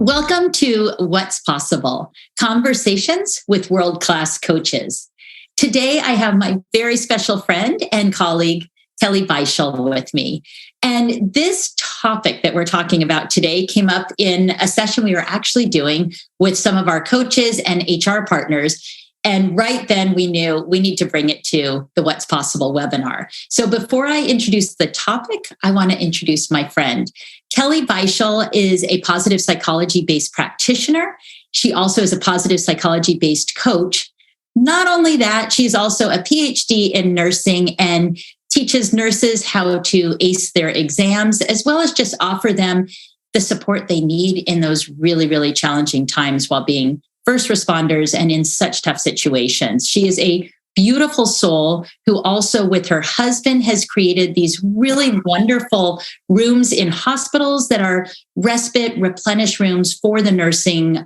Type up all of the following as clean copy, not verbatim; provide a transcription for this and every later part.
Welcome to What's Possible, Conversations with World-Class Coaches. Today, I have my very special friend and colleague, Kelly Beischel, with me. And this topic that we're talking about today came up in a session we were actually doing with some of our coaches and HR partners. And right then we knew we need to bring it to the What's Possible webinar. So before I introduce the topic, I want to introduce my friend. Kelly Beischel is a positive psychology-based practitioner. She also is a positive psychology-based coach. Not only that, she's also a PhD in nursing and teaches nurses how to ace their exams, as well as just offer them the support they need in those really, really challenging times while being first responders and in such tough situations. She is a beautiful soul who also with her husband has created these really wonderful rooms in hospitals that are respite replenish rooms for the nursing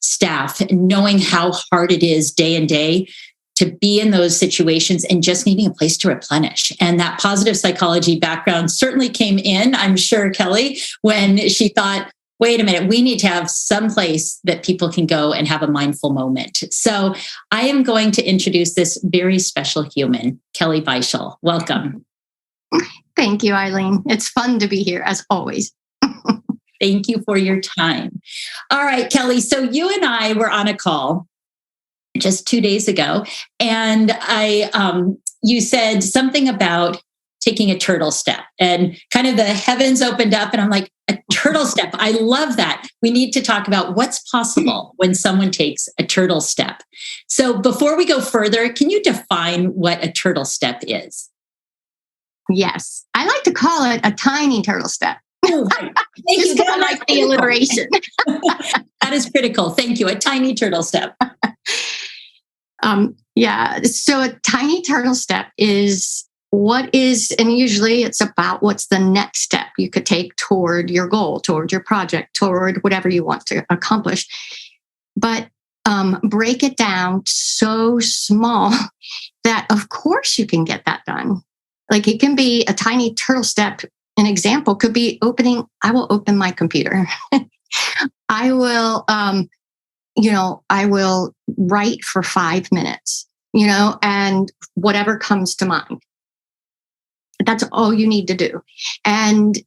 staff, knowing how hard it is day and day to be in those situations and just needing a place to replenish. And that positive psychology background certainly came in, I'm sure, Kelly, when she thought, wait a minute, we need to have some place that people can go and have a mindful moment. So I am going to introduce this very special human, Kelly Beischel. Welcome. Thank you, Eileen. It's fun to be here, as always. Thank you for your time. All right, Kelly. So you and I were on a call just 2 days ago, and you said something about taking a turtle step, and kind of the heavens opened up, and I'm like, a turtle step. I love that. We need to talk about what's possible when someone takes a turtle step. So before we go further, can you define what a turtle step is? Yes. I like to call it a tiny turtle step. Oh, right. Thank you. I like the alliteration. That is critical. Thank you. A tiny turtle step. Yeah. So a tiny turtle step is and usually it's about what's the next step you could take toward your goal, toward your project, toward whatever you want to accomplish. But break it down so small that, of course, you can get that done. Like it can be a tiny turtle step. An example could be I will open my computer. I will write for 5 minutes, and whatever comes to mind. That's all you need to do. And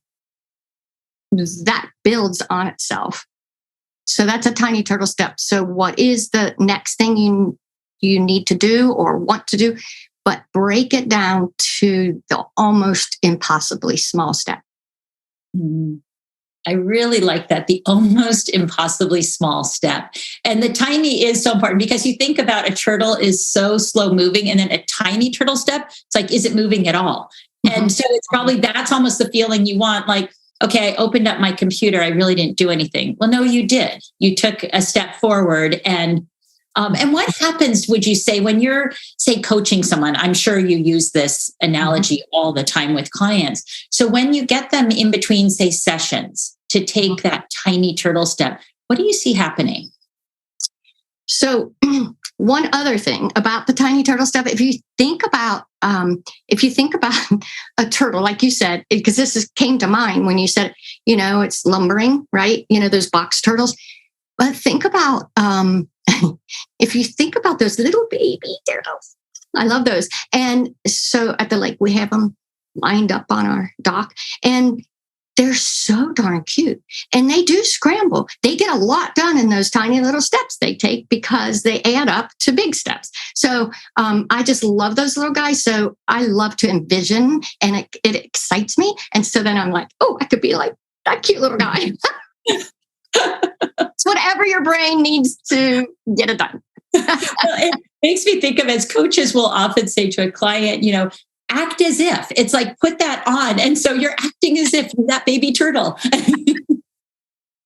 that builds on itself. So that's a tiny turtle step. So what is the next thing you need to do or want to do? But break it down to the almost impossibly small step. I really like that, the almost impossibly small step. And the tiny is so important because you think about a turtle is so slow moving, and then a tiny turtle step, it's like, is it moving at all? And so it's probably, that's almost the feeling you want. Like, okay, I opened up my computer. I really didn't do anything. Well, no, you did. You took a step forward. And what happens, would you say, when you're, say, coaching someone? I'm sure you use this analogy all the time with clients. So when you get them in between, say, sessions to take that tiny turtle step, what do you see happening? So one other thing about the tiny turtle step, if you think about a turtle, like you said, because came to mind when you said, it's lumbering, right? Those box turtles. But think about, if you think about those little baby turtles, I love those. And so at the lake, we have them lined up on our dock, and they're so darn cute. And they do scramble. They get a lot done in those tiny little steps they take because they add up to big steps. So I just love those little guys. So I love to envision, and it excites me. And so then I'm like, oh, I could be like that cute little guy. It's whatever your brain needs to get it done. Well, it makes me think of, as coaches will often say to a client, act as if. It's like, put that on. And so you're acting as if you're that baby turtle.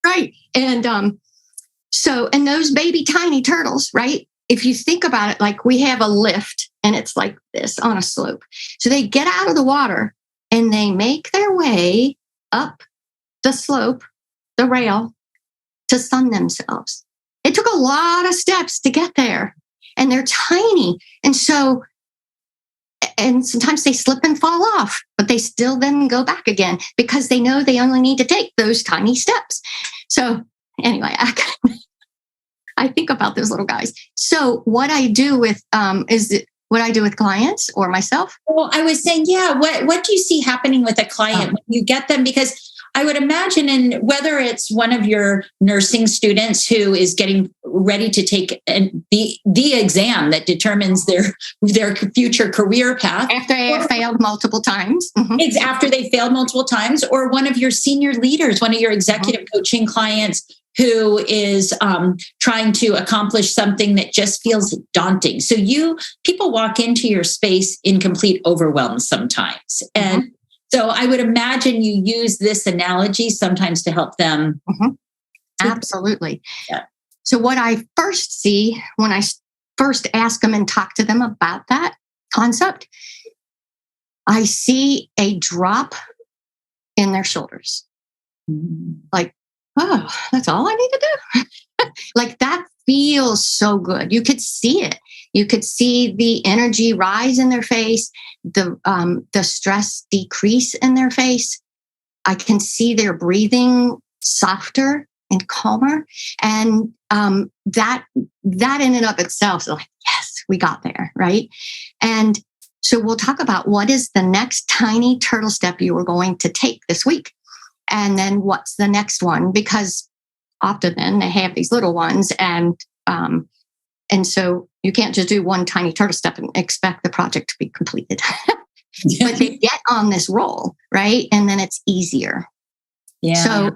Right. And and those baby tiny turtles, right? If you think about it, like we have a lift and it's like this on a slope. So they get out of the water and they make their way up the slope, the rail, to sun themselves. It took a lot of steps to get there, and they're tiny. And sometimes they slip and fall off, but they still then go back again because they know they only need to take those tiny steps. So anyway, I think about those little guys. So what I do with what I do with clients or myself? Well, I was saying, yeah, what do you see happening with a client when you get them? Because I would imagine, and whether it's one of your nursing students who is getting ready to take the exam that determines their future career path after they have failed multiple times, it's after they failed multiple times, or one of your senior leaders, one of your executive coaching clients who is trying to accomplish something that just feels daunting. So people walk into your space in complete overwhelm sometimes, and so I would imagine you use this analogy sometimes to help them. Absolutely. Yeah. So what I first see when I first ask them and talk to them about that concept, I see a drop in their shoulders. Like, oh, that's all I need to do. Like that feels so good. You could see it. You could see the energy rise in their face, the stress decrease in their face. I can see their breathing softer and calmer, and that in and of itself is like, yes, we got there, right? And so we'll talk about what is the next tiny turtle step you are going to take this week, and then what's the next one, because often then they have these little ones, and so you can't just do one tiny turtle step and expect the project to be completed. But they get on this roll, right? And then it's easier. Yeah. So,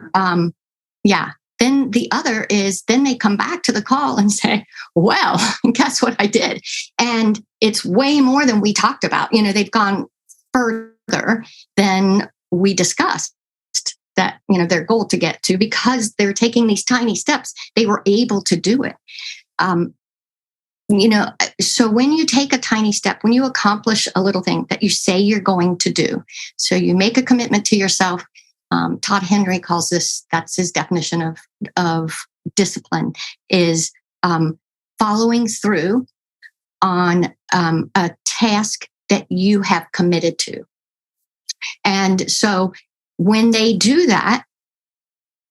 then the other is then they come back to the call and say, well, guess what I did? And it's way more than we talked about. They've gone further than we discussed that, their goal to get to, because they're taking these tiny steps. They were able to do it. So when you take a tiny step, when you accomplish a little thing that you say you're going to do, so you make a commitment to yourself. Todd Henry calls this, that's his definition of discipline, is following through on a task that you have committed to. And so when they do that,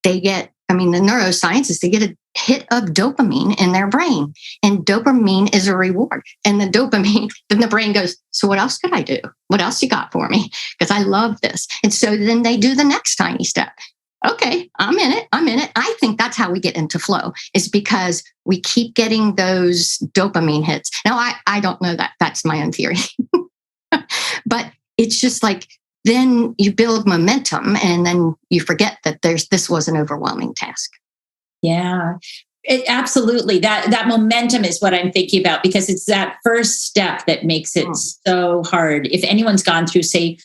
they get, the neuroscientists, they get a hit of dopamine in their brain. And dopamine is a reward. And the dopamine, then the brain goes, so what else could I do? What else you got for me? Because I love this. And so then they do the next tiny step. Okay, I'm in it. I think that's how we get into flow, is because we keep getting those dopamine hits. Now, I don't know that. That's my own theory. But it's just like, then you build momentum, and then you forget that this was an overwhelming task. Yeah, absolutely. That momentum is what I'm thinking about, because it's that first step that makes it so hard. If anyone's gone through, say,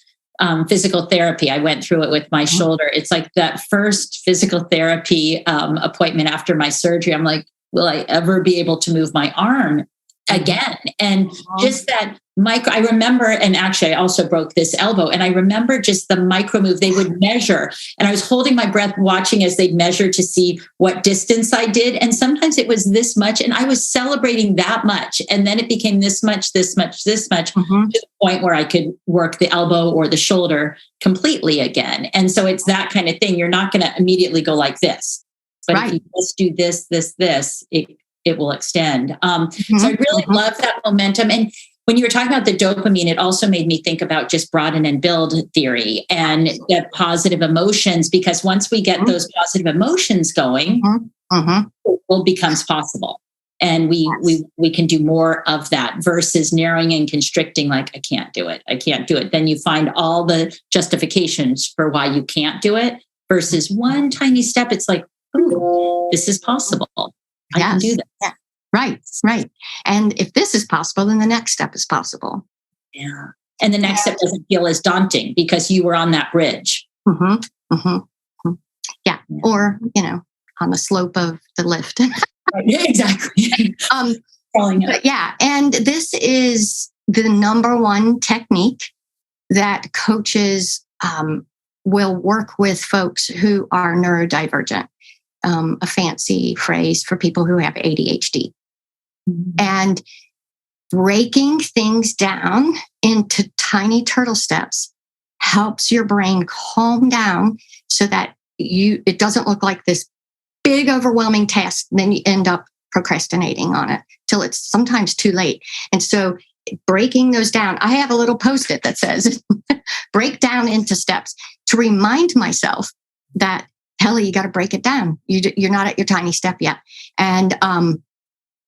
physical therapy, I went through it with my shoulder. It's like that first physical therapy appointment after my surgery. I'm like, will I ever be able to move my arm again? And just that I remember, and actually I also broke this elbow, and I remember just the micro move they would measure, and I was holding my breath watching as they'd measure to see what distance I did. And sometimes it was this much, and I was celebrating that much. And then it became this much, to the point where I could work the elbow or the shoulder completely again. And so it's that kind of thing. You're not going to immediately go like this, but if you just do this, it will extend. So I really love that momentum. And when you were talking about the dopamine, it also made me think about just broaden and build theory and the positive emotions, because once we get those positive emotions going, it becomes possible. And we can do more of that versus narrowing and constricting, like, I can't do it. Then you find all the justifications for why you can't do it, versus one tiny step. It's like, ooh, this is possible. I can do that. Yeah. Right. And if this is possible, then the next step is possible. Yeah. And the next step doesn't feel as daunting because you were on that bridge. Yeah. Or, on the slope of the lift. Yeah, exactly. But yeah. And this is the number one technique that coaches will work with folks who are neurodivergent. A fancy phrase for people who have ADHD. And breaking things down into tiny turtle steps helps your brain calm down so that it doesn't look like this big, overwhelming task. Then you end up procrastinating on it till it's sometimes too late. And so breaking those down, I have a little Post-it that says, break down into steps to remind myself that, Kelly, you got to break it down. You're not at your tiny step yet. And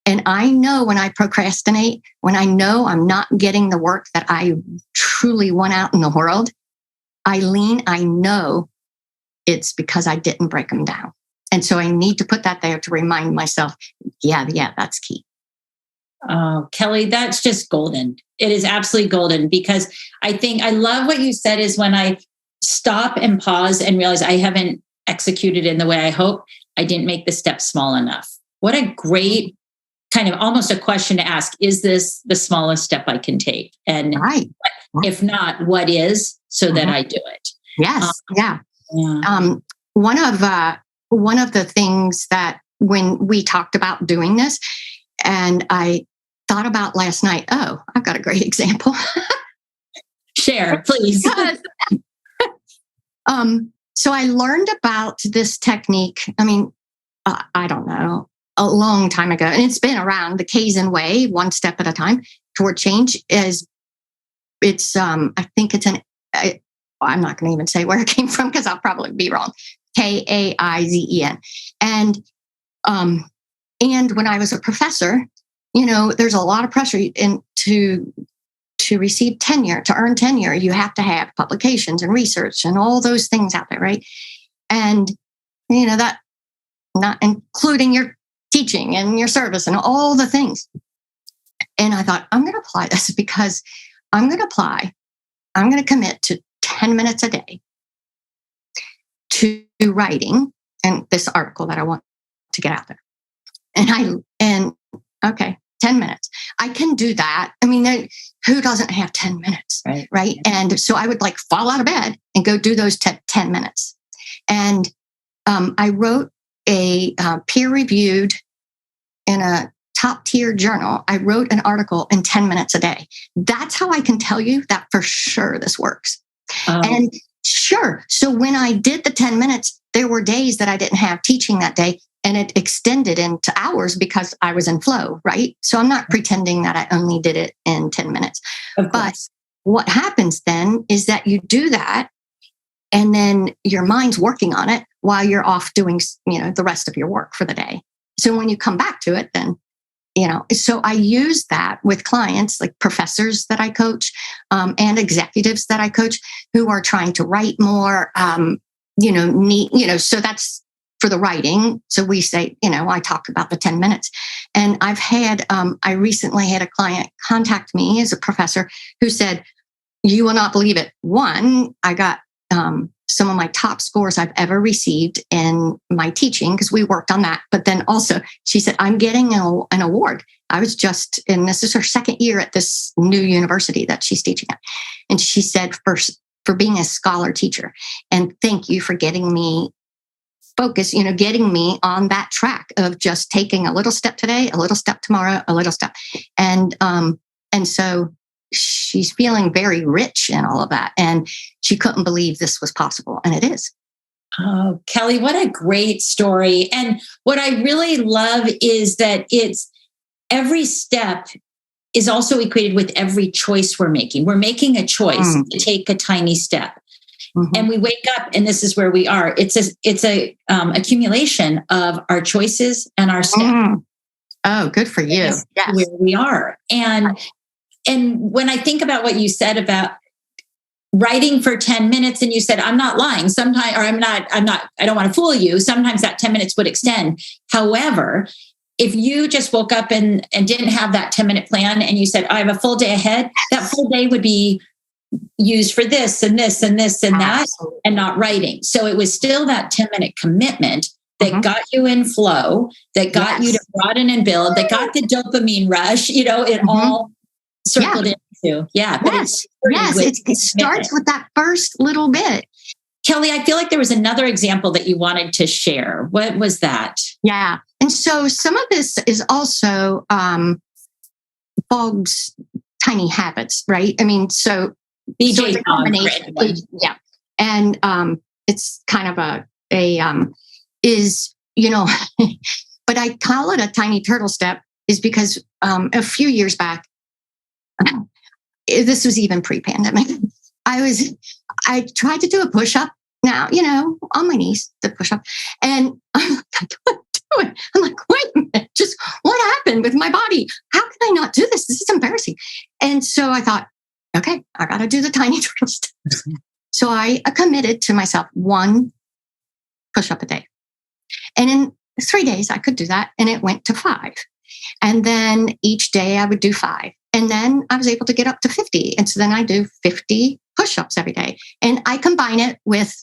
I know when I procrastinate, when I know I'm not getting the work that I truly want out in the world, I know it's because I didn't break them down. And so I need to put that there to remind myself, yeah, that's key. Oh, Kelly, that's just golden. It is absolutely golden, because I love what you said is when I stop and pause and realize I haven't executed in the way I hope, I didn't make the step small enough. What a great kind of almost a question to ask. Is this the smallest step I can take? And right. If not, what is, so that I do it? Yes. Yeah. One of the things that when we talked about doing this, and I thought about last night, I've got a great example. Share, please. So I learned about this technique. I mean, I don't know, a long time ago, and it's been around, the Kaizen way, one step at a time toward change. I think it's I'm not going to even say where it came from because I'll probably be wrong. Kaizen. And when I was a professor, there's a lot of pressure to receive tenure, to earn tenure. You have to have publications and research and all those things out there, right? And that not including your teaching and your service and all the things. And I thought, I'm going to apply this because I'm going to commit to 10 minutes a day to writing and this article that I want to get out there. Okay, 10 minutes. I can do that. I mean, who doesn't have 10 minutes, right? And so I would fall out of bed and go do those 10 minutes. And I wrote a peer-reviewed in a top-tier journal. I wrote an article in 10 minutes a day. That's how I can tell you that for sure this works. And sure. So when I did the 10 minutes, there were days that I didn't have teaching that day, and it extended into hours because I was in flow, right? So I'm not pretending that I only did it in 10 minutes. But what happens then is that you do that, and then your mind's working on it while you're off doing, the rest of your work for the day. So when you come back to it, then, so I use that with clients, like professors that I coach, and executives that I coach who are trying to write more, so that's for the writing. So we say, I talk about the 10 minutes, and I recently had a client contact me as a professor who said, you will not believe it. One, I got, some of my top scores I've ever received in my teaching because we worked on that. But then also she said, I'm getting an award. I was this is her second year at this new university that she's teaching at. And she said, for being a scholar teacher, and thank you for getting me focused, getting me on that track of just taking a little step today, a little step tomorrow, a little step. And so she's feeling very rich in all of that. And she couldn't believe this was possible. And it is. Oh, Kelly, what a great story. And what I really love is that it's every step is also equated with every choice we're making. We're making a choice to take a tiny step. Mm-hmm. And we wake up and this is where we are. It's a accumulation of our choices and our steps. Mm. Oh, good for you. Yes. Where we are. And when I think about what you said about writing for 10 minutes, and you said, I'm not lying sometimes, or I don't want to fool you. Sometimes that 10 minutes would extend. However, if you just woke up and didn't have that 10-minute plan and you said, I have a full day ahead, that full day would be used for this and this and this and that, and not writing. So it was still that 10-minute commitment that got you in flow, that got you to broaden and build, that got the dopamine rush, it all circled into. Yeah. Yes. It starts with that first little bit. Kelly, I feel like there was another example that you wanted to share. What was that? Yeah. And so some of this is also Fogg's tiny habits, right? I mean, so BJ it's a combination. Yeah. And it's kind of is you know, but I call it a tiny turtle step is because a few years back, this was even pre-pandemic. I tried to do a push-up now, on my knees, the push-up. And I couldn't do it. I'm like, wait a minute, just what happened with my body? How can I not do this? This is embarrassing. And so I thought, okay, I got to do the tiny turtle steps. So I committed to myself 1 push-up a day. And in 3 days, I could do that. And it went to 5. And then each day I would do 5. And then I was able to get up to 50. And so then I do 50 push-ups every day. And I combine it with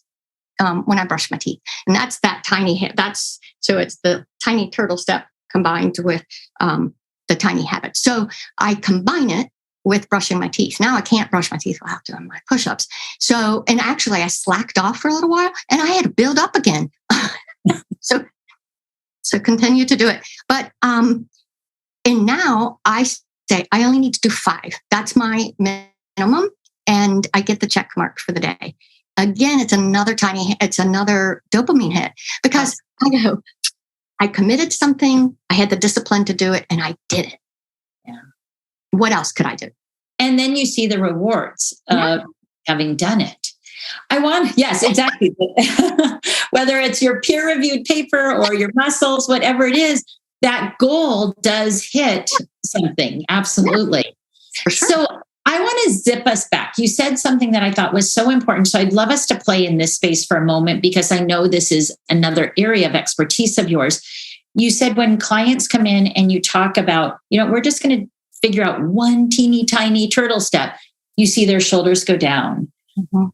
when I brush my teeth. And that's that tiny hit. So it's the tiny turtle step combined with the tiny habit. So I combine it with brushing my teeth. Now I can't brush my teeth without doing my push-ups. So, and actually I slacked off for a little while and I had to build up again. So continue to do it. But, and now I say I only need to do 5. That's my minimum. And I get the check mark for the day. Again, it's another dopamine hit because I know I committed to something. I had the discipline to do it and I did it. Yeah. What else could I do? And then you see the rewards of having done it. Yes, exactly. Whether it's your peer-reviewed paper or your muscles, whatever it is, that goal does hit something. Absolutely. Yeah, for sure. So I want to zip us back. You said something that I thought was so important. So I'd love us to play in this space for a moment because I know this is another area of expertise of yours. You said when clients come in and you talk about, we're just going to figure out 1 teeny tiny turtle step, you see their shoulders go down. Mm-hmm.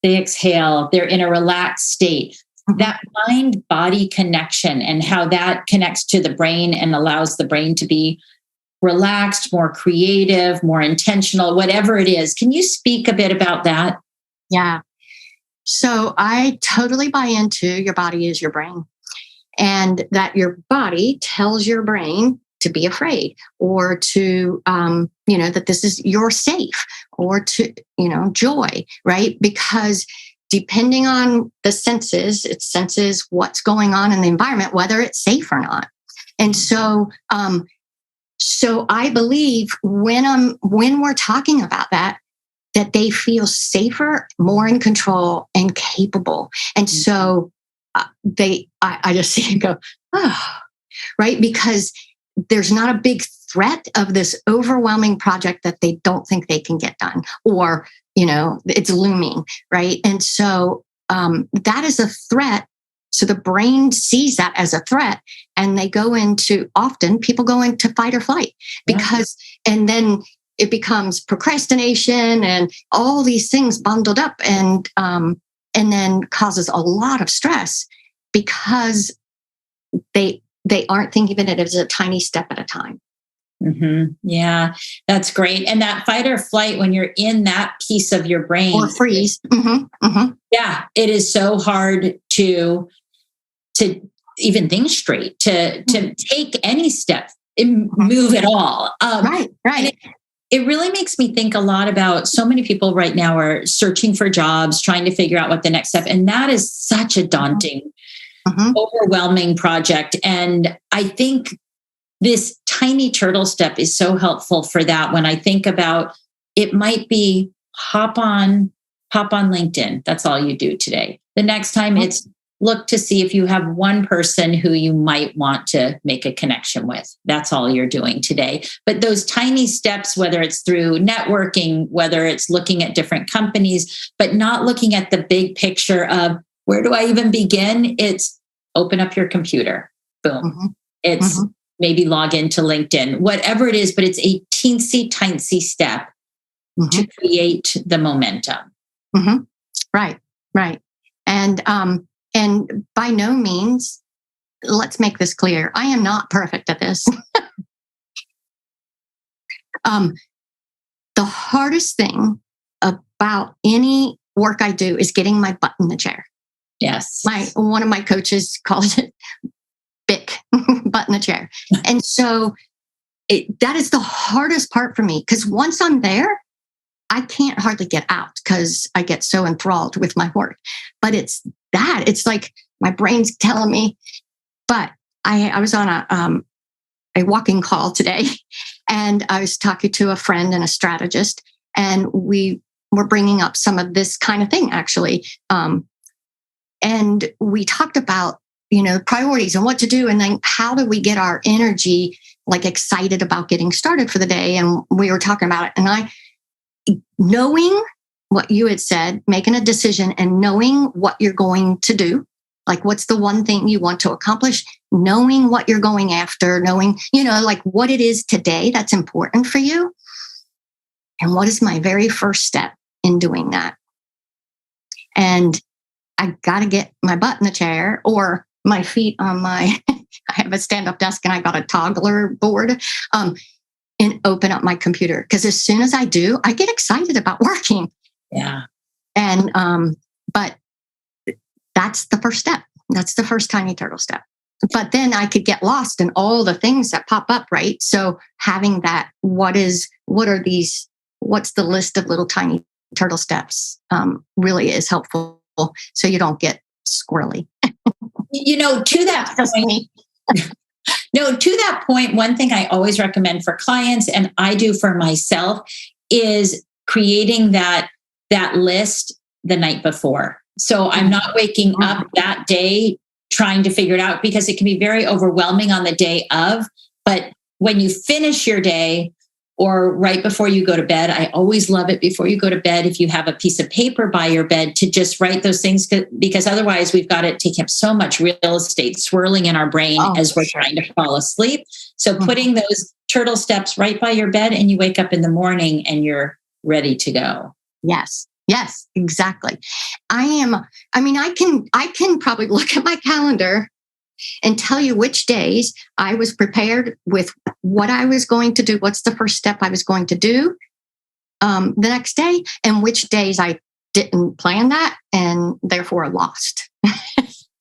They exhale. They're in a relaxed state. Mm-hmm. That mind-body connection and how that connects to the brain and allows the brain to be relaxed, more creative, more intentional, whatever it is. Can you speak a bit about that? Yeah. So I totally buy into your body is your brain and that your body tells your brain to be afraid or to, that this is you're safe or to, joy, right? Because depending on the senses, it senses what's going on in the environment, whether it's safe or not. And so I believe when we're talking about that they feel safer, more in control and capable. And so I just see it go, oh, right? Because there's not a big threat of this overwhelming project that they don't think they can get done or, it's looming, right? And so that is a threat. So the brain sees that as a threat and people go into fight or flight because, and then it becomes procrastination and all these things bundled up and then causes a lot of stress because they aren't thinking of it as a tiny step at a time. Mm-hmm. Yeah, that's great. And that fight or flight, when you're in that piece of your brain or freeze. Mm-hmm. Mm-hmm. Yeah, it is so hard to even think straight, to take any step, move at all. Right. It really makes me think a lot about so many people right now are searching for jobs, trying to figure out what the next step. And that is such a daunting, overwhelming project. And I think this tiny turtle step is so helpful for that. When I think about it might be hop on LinkedIn. That's all you do today. The next time it's look to see if you have one person who you might want to make a connection with. That's all you're doing today. But those tiny steps, whether it's through networking, whether it's looking at different companies, but not looking at the big picture of where do I even begin? It's open up your computer. Boom. It's maybe log into LinkedIn, whatever it is, but it's a teensy step to create the momentum. Right. And by no means, let's make this clear. I am not perfect at this. The hardest thing about any work I do is getting my butt in the chair. Yes. One of my coaches calls it BIC, butt in the chair. And so that is the hardest part for me because once I'm there, I can't hardly get out because I get so enthralled with my work. But it's like my brain's telling me, But I was on a walking call today, and I was talking to a friend and a strategist, and we were bringing up some of this kind of thing, actually. And we talked about, priorities and what to do, and then how do we get our energy like excited about getting started for the day. And we were talking about it, and knowing what you had said, making a decision and knowing what you're going to do, like what's the one thing you want to accomplish, knowing what you're going after, knowing, like what it is today that's important for you. And what is my very first step in doing that? And I got to get my butt in the chair or my feet on I have a stand-up desk and I got a toggler board, and open up my computer. Because as soon as I do, I get excited about working. Yeah. And, but that's the first step. That's the first tiny turtle step. But then I could get lost in all the things that pop up, right? So having that, what's the list of little tiny turtle steps, really is helpful. So you don't get squirrely. To that point, to that point, one thing I always recommend for clients, and I do for myself, is creating that list the night before. So I'm not waking up that day trying to figure it out, because it can be very overwhelming on the day of. But when you finish your day, or right before you go to bed, I always love it before you go to bed, if you have a piece of paper by your bed, to just write those things, because otherwise we've got it taking up so much real estate swirling in our brain as we're trying to fall asleep. So putting those turtle steps right by your bed, and you wake up in the morning and you're ready to go. Yes, exactly. I can probably look at my calendar and tell you which days I was prepared with what I was going to do. What's the first step I was going to do the next day, and which days I didn't plan that and therefore lost.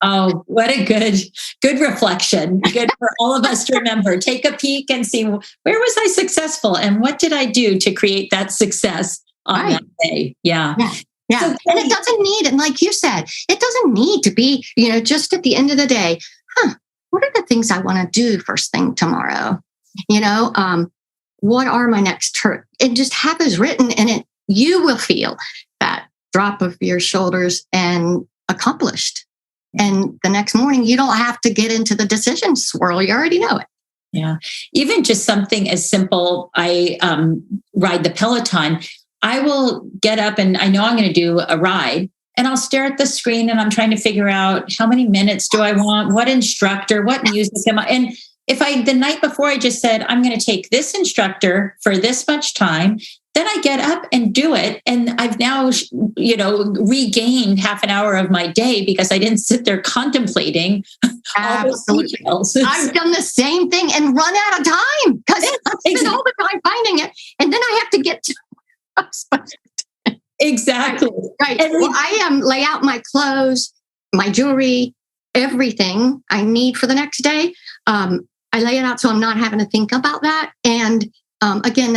Oh, what a good reflection. Good for all of us to remember. Take a peek and see, where was I successful and what did I do to create that success on that day? Yeah. Yeah. So, and it doesn't need, and like you said, it doesn't need to be, just at the end of the day, what are the things I want to do first thing tomorrow? What are my next and just have those written, and you will feel that drop of your shoulders and accomplished. And the next morning, you don't have to get into the decision swirl. You already know it. Yeah. Even just something as simple, I ride the Peloton. I will get up and I know I'm going to do a ride, and I'll stare at the screen and I'm trying to figure out how many minutes do I want, what instructor, what music am I, and if the night before I just said, I'm going to take this instructor for this much time, then I get up and do it. And I've now, regained half an hour of my day because I didn't sit there contemplating all those details. I've done the same thing and run out of time because I spend all the time finding it. And then I have to get to Exactly. Right. And I lay out my clothes, my jewelry, everything I need for the next day. I lay it out so I'm not having to think about that. And again,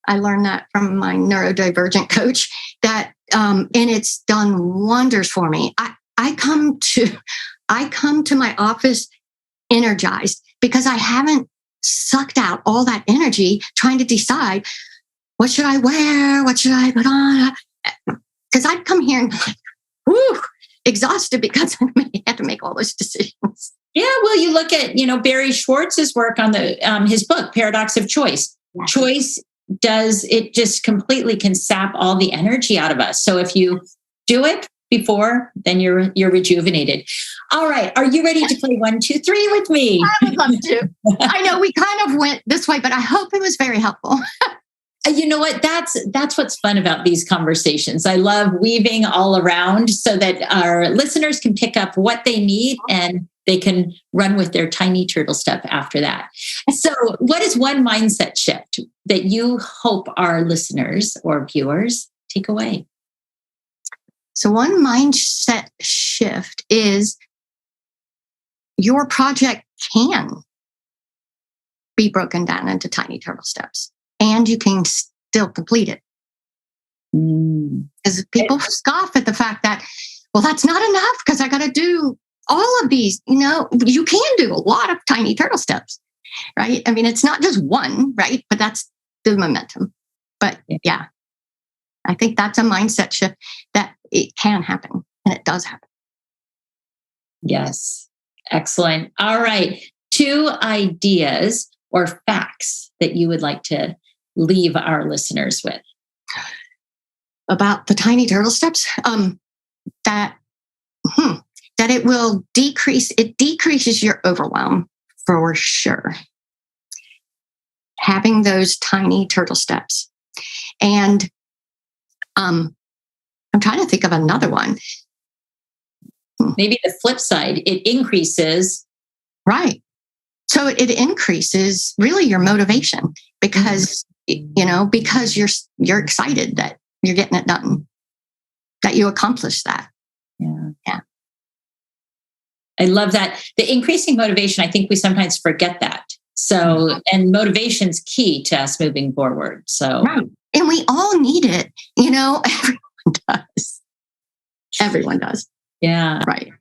I learned that from my neurodivergent coach, that and it's done wonders for me. I come to my office energized because I haven't sucked out all that energy trying to decide, what should I wear? What should I put on? Because I'd come here and exhausted because I had to make all those decisions. Yeah, well, you look at, Barry Schwartz's work on his book, Paradox of Choice. Yes. Choice just completely can sap all the energy out of us. So if you do it before, then you're rejuvenated. All right. Are you ready to play 1, 2, 3 with me? I would love to. I know we kind of went this way, but I hope it was very helpful. You know what? That's what's fun about these conversations. I love weaving all around so that our listeners can pick up what they need and they can run with their tiny turtle step after that. So what is one mindset shift that you hope our listeners or viewers take away? So one mindset shift is your project can be broken down into tiny turtle steps. And you can still complete it. Because people scoff at the fact that, well, that's not enough because I got to do all of these, you can do a lot of tiny turtle steps, right? I mean, it's not just one, right? But that's the momentum. But yeah, I think that's a mindset shift that it can happen, and it does happen. Yes. Excellent. All right. 2 ideas or facts that you would like to leave our listeners with about the tiny turtle steps. That it will decrease. It decreases your overwhelm for sure. Having those tiny turtle steps, and I'm trying to think of another one. Maybe the flip side, it increases. Right. So it increases really your motivation because, because you're excited that you're getting it done, that you accomplished that. Yeah. I love that. The increasing motivation, I think we sometimes forget that. So, and motivation's key to us moving forward. So, right. And we all need it. Everyone does. Everyone does. Yeah. Right.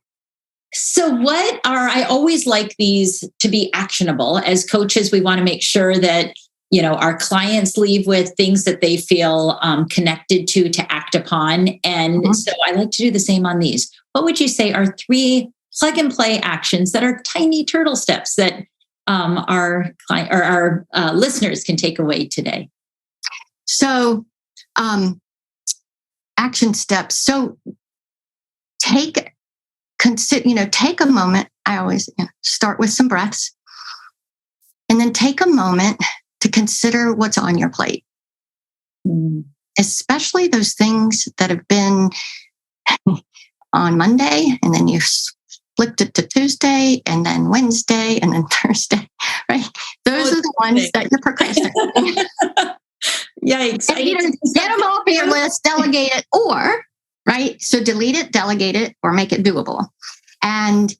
So I always like these to be actionable. As coaches, we want to make sure that, our clients leave with things that they feel connected to act upon. And so I like to do the same on these. What would you say are 3 plug and play actions that are tiny turtle steps that our listeners can take away today? So, action steps. So take a moment. I always start with some breaths, and then take a moment to consider what's on your plate, especially those things that have been on Monday, and then you flipped it to Tuesday, and then Wednesday, and then Thursday, right? Those are the ones that you're procrastinating. Yikes. Get them off your list, delegate it, or, right? So delete it, delegate it, or make it doable. And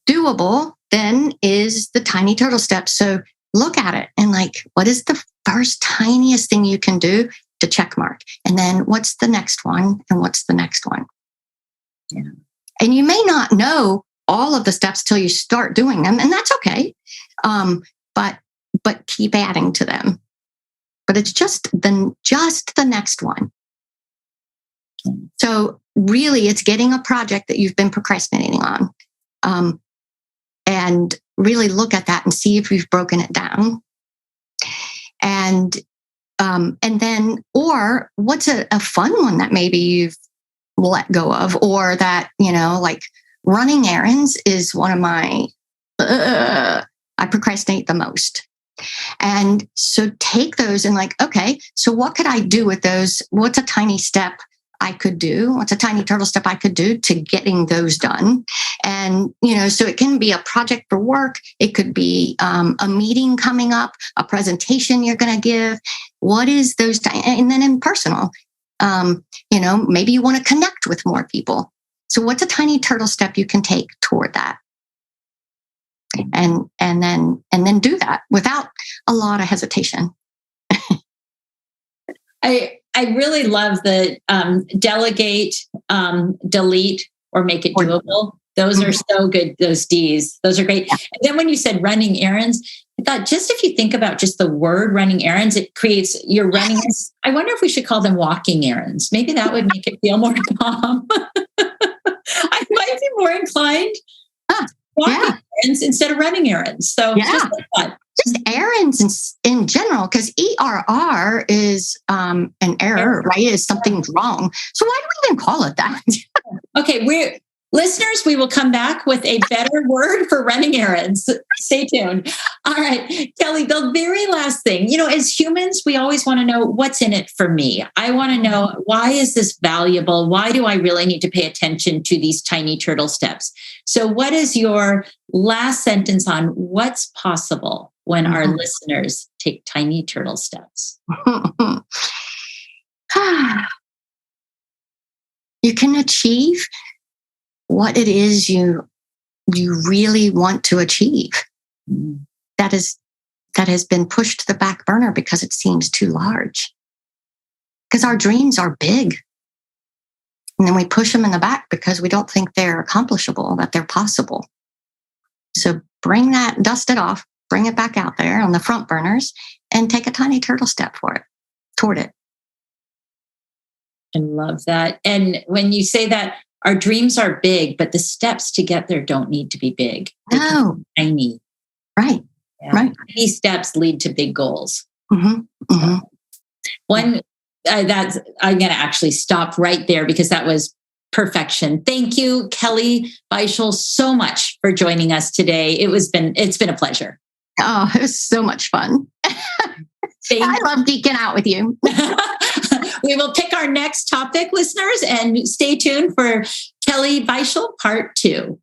doable then is the tiny turtle steps. So look at it and what is the first tiniest thing you can do to check mark? And then what's the next one? And what's the next one? Yeah. And you may not know all of the steps till you start doing them, and that's okay. But keep adding to them. But it's just the next one. So really, it's getting a project that you've been procrastinating on, and really look at that and see if you've broken it down. And then, or what's a fun one that maybe you've let go of, or that, running errands is one of my, I procrastinate the most. And so take those and okay, so what could I do with those? What's a tiny step I could do? What's a tiny turtle step I could do to getting those done? And, so it can be a project for work. It could be a meeting coming up, a presentation you're going to give. What is those? And then in personal, maybe you want to connect with more people. So what's a tiny turtle step you can take toward that? And then do that without a lot of hesitation. I really love the delegate, delete, or make it doable. Those are so good. Those D's, those are great. Yeah. And then when you said running errands, I thought just if you think about just the word running errands, it creates your running. I wonder if we should call them walking errands. Maybe that would make it feel more calm. I might be more inclined walking errands instead of running errands. So just errands in general, because ERR is an error, right? Is something's wrong. So why do we even call it that? Okay, listeners, we will come back with a better word for running errands. Stay tuned. All right, Kelly, the very last thing, as humans, we always want to know what's in it for me. I want to know, why is this valuable? Why do I really need to pay attention to these tiny turtle steps? So what is your last sentence on what's possible when our listeners take tiny turtle steps? You can achieve what it is you really want to achieve. That has been pushed to the back burner because it seems too large. Because our dreams are big. And then we push them in the back because we don't think they're accomplishable, that they're possible. So bring that, dust it off, bring it back out there on the front burners, and take a tiny turtle step toward it. I love that. And when you say that, our dreams are big, but the steps to get there don't need to be big. No. Tiny. Right. Yeah. Right. Tiny steps lead to big goals. Mm-hmm. Mm-hmm. One that's I'm going to actually stop right there because that was perfection. Thank you, Kelly Beischel, so much for joining us today. It's been a pleasure. Oh, it was so much fun. I love geeking out with you. We will pick our next topic, listeners, and stay tuned for Kelly Beischel Part 2.